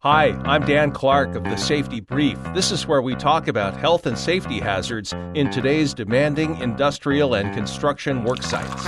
Hi, I'm Dan Clark of the Safety Brief. This is where we talk about health and safety hazards in today's demanding industrial and construction work sites.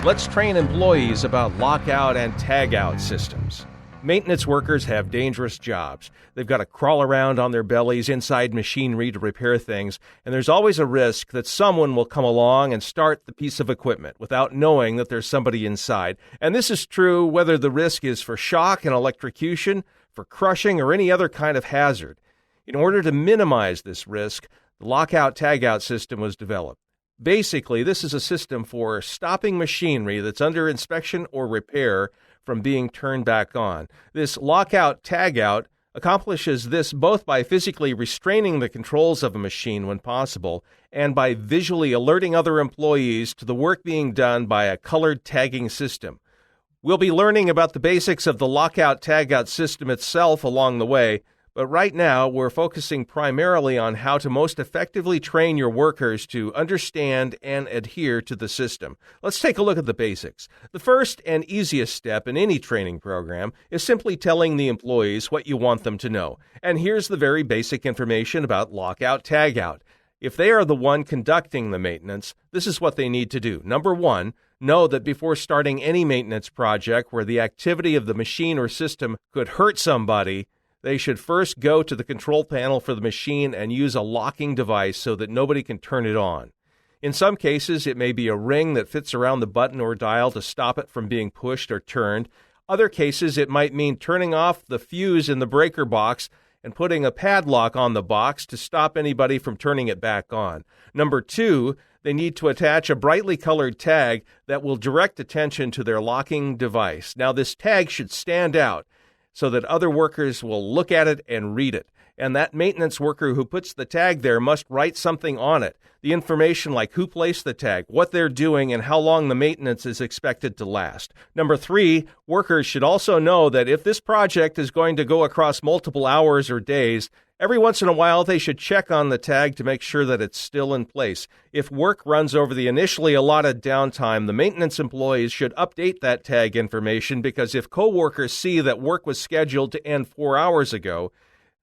Let's train employees about lockout and tagout systems. Maintenance workers have dangerous jobs. They've got to crawl around on their bellies inside machinery to repair things, and there's always a risk that someone will come along and start the piece of equipment without knowing that there's somebody inside. And this is true whether the risk is for shock and electrocution, for crushing, or any other kind of hazard. In order to minimize this risk, the Lockout-Tagout system was developed. Basically, this is a system for stopping machinery that's under inspection or repair from being turned back on. This Lockout-Tagout accomplishes this both by physically restraining the controls of a machine when possible and by visually alerting other employees to the work being done by a colored tagging system. We'll be learning about the basics of the Lockout-Tagout system itself along the way, but right now we're focusing primarily on how to most effectively train your workers to understand and adhere to the system. Let's take a look at the basics. The first and easiest step in any training program is simply telling the employees what you want them to know. And here's the very basic information about Lockout-Tagout. If they are the one conducting the maintenance, this is what they need to do. Number one, know that before starting any maintenance project where the activity of the machine or system could hurt somebody, they should first go to the control panel for the machine and use a locking device so that nobody can turn it on. In some cases, it may be a ring that fits around the button or dial to stop it from being pushed or turned. Other cases, it might mean turning off the fuse in the breaker box and putting a padlock on the box to stop anybody from turning it back on. Number two, they need to attach a brightly colored tag that will direct attention to their locking device. Now, this tag should stand out so that other workers will look at it and read it. And that maintenance worker who puts the tag there must write something on it. The information like who placed the tag, what they're doing, and how long the maintenance is expected to last. Number three, workers should also know that if this project is going to go across multiple hours or days, every once in a while they should check on the tag to make sure that it's still in place. If work runs over the initially allotted downtime, the maintenance employees should update that tag information, because if coworkers see that work was scheduled to end 4 hours ago,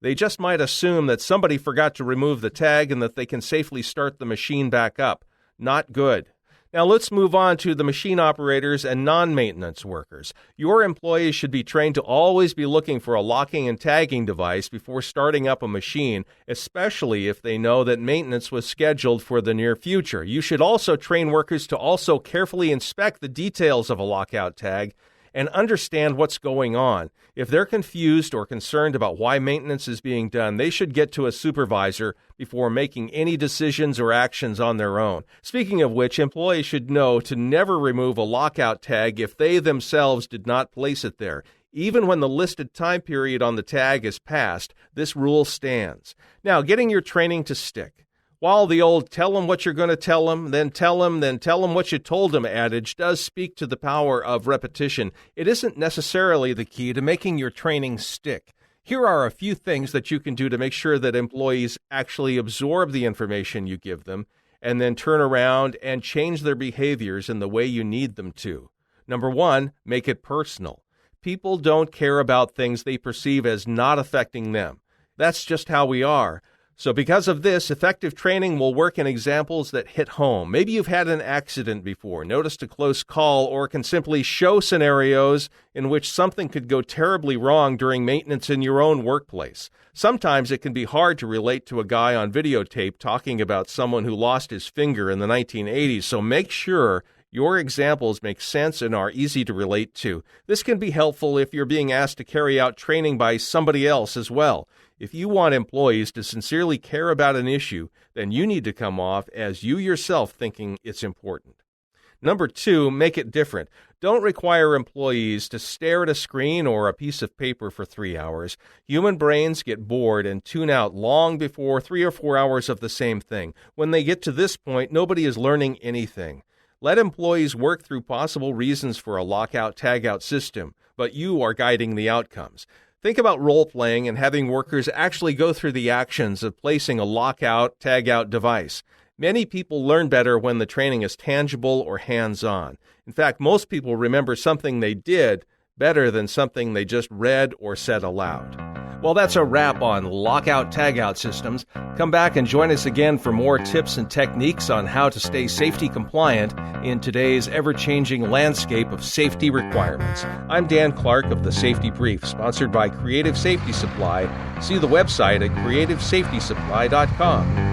they just might assume that somebody forgot to remove the tag and that they can safely start the machine back up. Not good. Now let's move on to the machine operators and non-maintenance workers. Your employees should be trained to always be looking for a locking and tagging device before starting up a machine, especially if they know that maintenance was scheduled for the near future. You should also train workers to also carefully inspect the details of a lockout tag and understand what's going on. If they're confused or concerned about why maintenance is being done, they should get to a supervisor before making any decisions or actions on their own. Speaking of which, employees should know to never remove a lockout tag if they themselves did not place it there. Even when the listed time period on the tag is passed, this rule stands. Now, getting your training to stick. While the old tell them what you're going to tell them, then tell them what you told them adage does speak to the power of repetition, it isn't necessarily the key to making your training stick. Here are a few things that you can do to make sure that employees actually absorb the information you give them and then turn around and change their behaviors in the way you need them to. Number one, make it personal. People don't care about things they perceive as not affecting them. That's just how we are. So because of this, effective training will work in examples that hit home. Maybe you've had an accident before, noticed a close call, or can simply show scenarios in which something could go terribly wrong during maintenance in your own workplace. Sometimes it can be hard to relate to a guy on videotape talking about someone who lost his finger in the 1980s, so make sure your examples make sense and are easy to relate to. This can be helpful if you're being asked to carry out training by somebody else as well. If you want employees to sincerely care about an issue, then you need to come off as you yourself thinking it's important. Number two, make it different. Don't require employees to stare at a screen or a piece of paper for 3 hours. Human brains get bored and tune out long before 3 or 4 hours of the same thing. When they get to this point, nobody is learning anything. Let employees work through possible reasons for a lockout-tagout system, but you are guiding the outcomes. Think about role-playing and having workers actually go through the actions of placing a lockout-tagout device. Many people learn better when the training is tangible or hands-on. In fact, most people remember something they did better than something they just read or said aloud. Well, that's a wrap on Lockout-Tagout systems. Come back and join us again for more tips and techniques on how to stay safety compliant in today's ever-changing landscape of safety requirements. I'm Dan Clark of The Safety Brief, sponsored by Creative Safety Supply. See the website at creativesafetysupply.com.